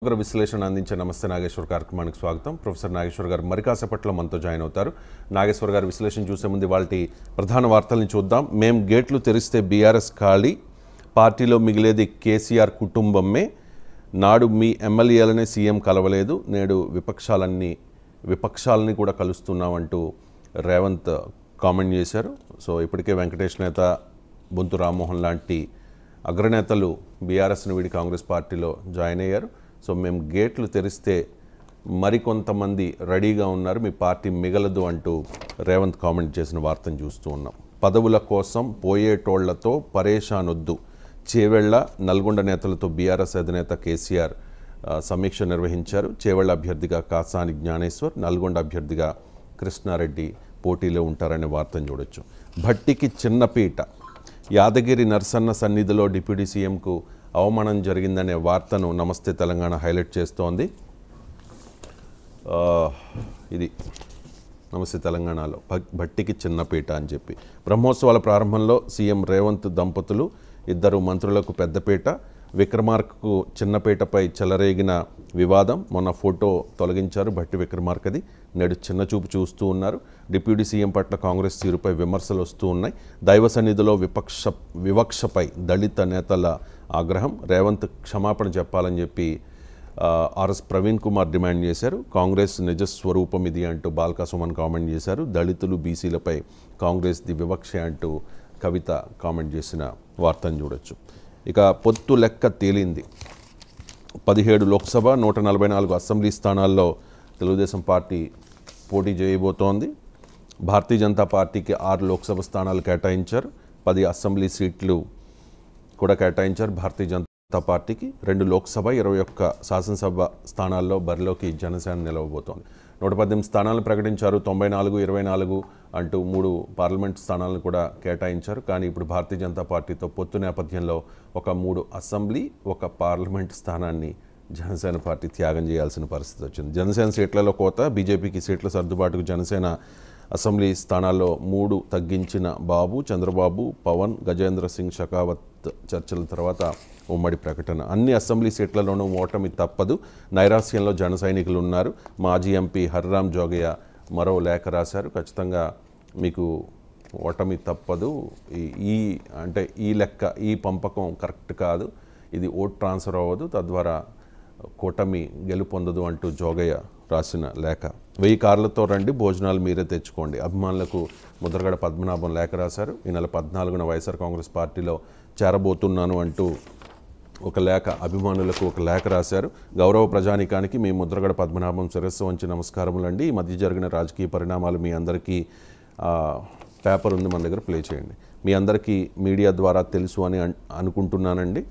సమగ్ర విశ్లేషణ అందించే నమస్తే నాగేశ్వర్ కార్యక్రమానికి స్వాగతం. ప్రొఫెసర్ నాగేశ్వర్ గారు మరి కాసేపట్లో మనతో జాయిన్ అవుతారు. నాగేశ్వర్ గారు విశ్లేషణ చూసే ముందు వాటి ప్రధాన వార్తల్ని చూద్దాం. మేం గేట్లు తెరిస్తే బీఆర్ఎస్ ఖాళీ, పార్టీలో మిగిలేది కేసీఆర్ కుటుంబమే, నాడు మీ ఎమ్మెల్యేలనే సీఎం కలవలేదు, నేడు విపక్షాలని కూడా కలుస్తున్నామంటూ రేవంత్ కామెంట్ చేశారు. సో ఇప్పటికే వెంకటేష్ నేత, బొంతు రామ్మోహన్ లాంటి అగ్రనేతలు బీఆర్ఎస్ని వీడి కాంగ్రెస్ పార్టీలో జాయిన్ అయ్యారు. సో మేము గేట్లు తెరిస్తే మరికొంతమంది రెడీగా ఉన్నారు, మీ పార్టీ మిగలదు అంటూ రేవంత్ కామెంట్ చేసిన వార్తను చూస్తూ ఉన్నాం. పదవుల కోసం పోయేటోళ్లతో పరేషానొద్దు, చేవెళ్ల నల్గొండ నేతలతో బీఆర్ఎస్ అధినేత కేసీఆర్ సమీక్ష నిర్వహించారు. చేవెళ్ల అభ్యర్థిగా కాసాని జ్ఞానేశ్వర్, నల్గొండ అభ్యర్థిగా కృష్ణారెడ్డి పోటీలో ఉంటారనే వార్తను చూడొచ్చు. భట్టికి చిన్నపీట, యాదగిరి నరసన్న సన్నిధిలో డిప్యూటీ సీఎంకు అవమానం జరిగిందనే వార్తను నమస్తే తెలంగాణ హైలైట్ చేస్తోంది. ఇది నమస్తే తెలంగాణలో భట్టికి చిన్నపీట అని చెప్పి బ్రహ్మోత్సవాల ప్రారంభంలో సీఎం రేవంత్ దంపతులు, ఇద్దరు మంత్రులకు పెద్దపీట, విక్రమార్కకు చిన్నపీటపై చెలరేగిన వివాదం. మొన్న ఫోటో తొలగించారు భట్టి విక్రమార్కది, నేడు చిన్నచూపు చూస్తూ ఉన్నారు. డిప్యూటీ సీఎం పట్ల కాంగ్రెస్ తీరుపై విమర్శలు వస్తూ ఉన్నాయి. దైవ సన్నిధిలో వివక్షపై దళిత నేతల ఆగ్రహం. రేవంత్ క్షమాపణ చెప్పాలని చెప్పి ఆర్ఎస్ ప్రవీణ్ కుమార్ డిమాండ్ చేశారు. కాంగ్రెస్ నిజస్వరూపం ఇది అంటూ బాల్కా సుమన్ కామెంట్ చేశారు. దళితులు, బీసీలపై కాంగ్రెస్ది వివక్ష అంటూ కవిత కామెంట్ చేసిన వార్తను చూడొచ్చు. ఇక పొత్తు లెక్క తేలింది. 17 లోక్సభ, 144 అసెంబ్లీ స్థానాల్లో తెలుగుదేశం పార్టీ పోటీ చేయబోతోంది. భారతీయ జనతా పార్టీకి 6 లోక్సభ స్థానాలు కేటాయించారు, 10 అసెంబ్లీ సీట్లు కూడా కేటాయించారు. భారతీయ జనతా పార్టీకి 2 లోక్సభ, 21 శాసనసభ స్థానాల్లో బరిలోకి జనసేన నిలవబోతోంది. 118 స్థానాలను ప్రకటించారు. 94, 24 అంటూ 3 పార్లమెంట్ స్థానాలను కూడా కేటాయించారు. కానీ ఇప్పుడు భారతీయ జనతా పార్టీతో పొత్తు నేపథ్యంలో ఒక 3 అసెంబ్లీ, 1 పార్లమెంట్ స్థానాన్ని జనసేన పార్టీ త్యాగం చేయాల్సిన పరిస్థితి వచ్చింది. జనసేన సీట్లలో కోత, బీజేపీకి సీట్ల సర్దుబాటుకు జనసేన అసెంబ్లీ స్థానాల్లో 3 తగ్గించిన బాబు, చంద్రబాబు, పవన్, గజేంద్ర సింగ్ షెకావత్ చర్చల తర్వాత ఉమ్మడి ప్రకటన. అన్ని అసెంబ్లీ సీట్లలోనూ ఓటమి తప్పదు, నైరాస్యంలో జన సైనికులు ఉన్నారు. మాజీ ఎంపీ హర్రామ్ జోగయ్య మరో లేఖ రాశారు. ఖచ్చితంగా మీకు ఓటమి తప్పదు, ఈ లెక్క, ఈ పంపకం కరెక్ట్ కాదు, ఇది ఓట్ ట్రాన్స్ఫర్ అవ్వదు, తద్వారా కూటమి గెలుపొందదు అంటూ జోగయ్య రాసిన లేఖ. 1000 కార్లతో రండి, భోజనాలు మీరే తెచ్చుకోండి, అభిమానులకు ముద్రగడ పద్మనాభం లేఖ రాశారు. ఈ నెల 14న వైఎస్ఆర్ కాంగ్రెస్ పార్టీలో చేరబోతున్నాను అంటూ ఒక లేఖ, అభిమానులకు ఒక లేఖ రాశారు. గౌరవ ప్రజానీకానికి మీ ముద్రగడ పద్మనాభం శిరస్సు వంచి నమస్కారములండి. ఈ మధ్య జరిగిన రాజకీయ పరిణామాలు మీ అందరికీ పేపర్ ఉంది మన దగ్గర, ప్లే చేయండి. మీ అందరికీ మీడియా ద్వారా తెలుసు అని అనుకుంటున్నానండి.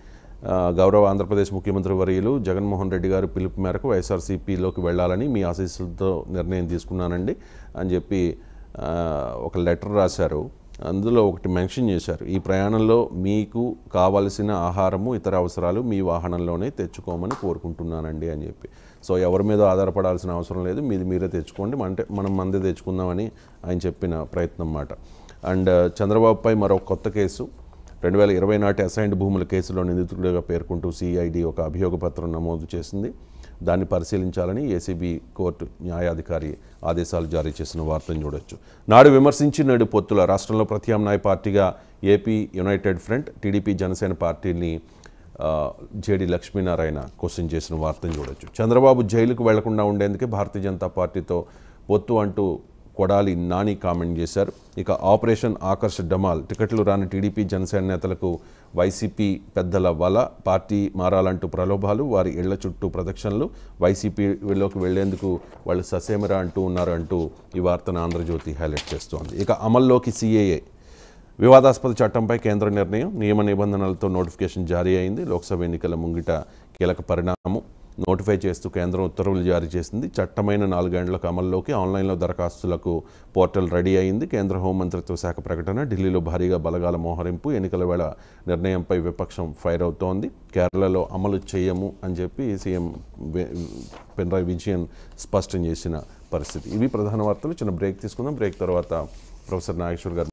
గౌరవ ఆంధ్రప్రదేశ్ ముఖ్యమంత్రి వర్యులు జగన్మోహన్ రెడ్డి గారు పిలుపు మేరకు వైఎస్ఆర్సీపీలోకి వెళ్ళాలని మీ ఆశీస్సులతో నిర్ణయం తీసుకున్నానండి అని చెప్పి ఒక లెటర్ రాశారు. అందులో ఒకటి మెన్షన్ చేశారు, ఈ ప్రయాణంలో మీకు కావలసిన ఆహారము, ఇతర అవసరాలు మీ వాహనంలోనే తెచ్చుకోమని కోరుకుంటున్నానండి అని చెప్పి. సో ఎవరి మీద ఆధారపడాల్సిన అవసరం లేదు, మీరే తెచ్చుకోండి, మనం మందే తెచ్చుకుందామని ఆయన చెప్పిన ప్రయత్నం అన్నమాట. అండ్ చంద్రబాబుపై మరో కొత్త కేసు, 2020 నాటి అసైన్డ్ భూముల కేసులో నిందితుడిగా పేర్కొంటూ సిఐడి ఒక అభియోగ పత్రం నమోదు చేసింది. దాన్ని పరిశీలించాలని ఏసీబీ కోర్టు న్యాయాధికారి ఆదేశాలు జారీ చేసిన వార్తను చూడొచ్చు. నాడు విమర్శించి నేడు పొత్తుల, రాష్ట్రంలో ప్రత్యామ్నాయ పార్టీగా AP United front, TDP, Janasena పార్టీని జేడి లక్ష్మీనారాయణ క్వశ్చన్ చేసిన వార్తను చూడొచ్చు. చంద్రబాబు జైలుకు వెళ్లకుండా ఉండేందుకే భారతీయ జనతా పార్టీతో పొత్తు అంటూ కొడాలి నాని కామెంట్ చేశారు. ఇక ఆపరేషన్ ఆకర్ష్ డమాల్, టికెట్లు రాని టీడీపీ, జనసేన నేతలకు వైసీపీ పెద్దల వల, పార్టీ మారాలంటూ ప్రలోభాలు, వారి ఇళ్ల చుట్టూ ప్రదక్షిణలు, వైసీపీలోకి వెళ్లేందుకు వాళ్ళు ససేమిరా అంటూ ఉన్నారు అంటూ ఈ వార్తను ఆంధ్రజ్యోతి హైలైట్ చేస్తోంది. ఇక అమల్లోకి సిఏఏ, వివాదాస్పద చట్టంపై కేంద్ర నిర్ణయం, నియమ నిబంధనలతో నోటిఫికేషన్ జారీ అయింది. లోక్సభ ఎన్నికల ముంగిట కీలక పరిణామం. నోటిఫై చేస్తూ కేంద్రం ఉత్తర్వులు జారీ చేసింది. చట్టమైన 4 గంటలకు అమల్లోకి. ఆన్లైన్లో దరఖాస్తులకు పోర్టల్ రెడీ అయింది. కేంద్ర హోంమంత్రిత్వ శాఖ ప్రకటన. ఢిల్లీలో భారీగా బలగాల మోహరింపు. ఎన్నికల వేళ నిర్ణయంపై విపక్షం ఫైర్ అవుతోంది. కేరళలో అమలు చేయము అని చెప్పి సీఎం పినరాయి విజయన్ స్పష్టం చేసిన పరిస్థితి. ఇవి ప్రధాన వార్తలు. చిన్న బ్రేక్ తీసుకుందాం. బ్రేక్ తర్వాత ప్రొఫెసర్ నాగేశ్వర్ గారు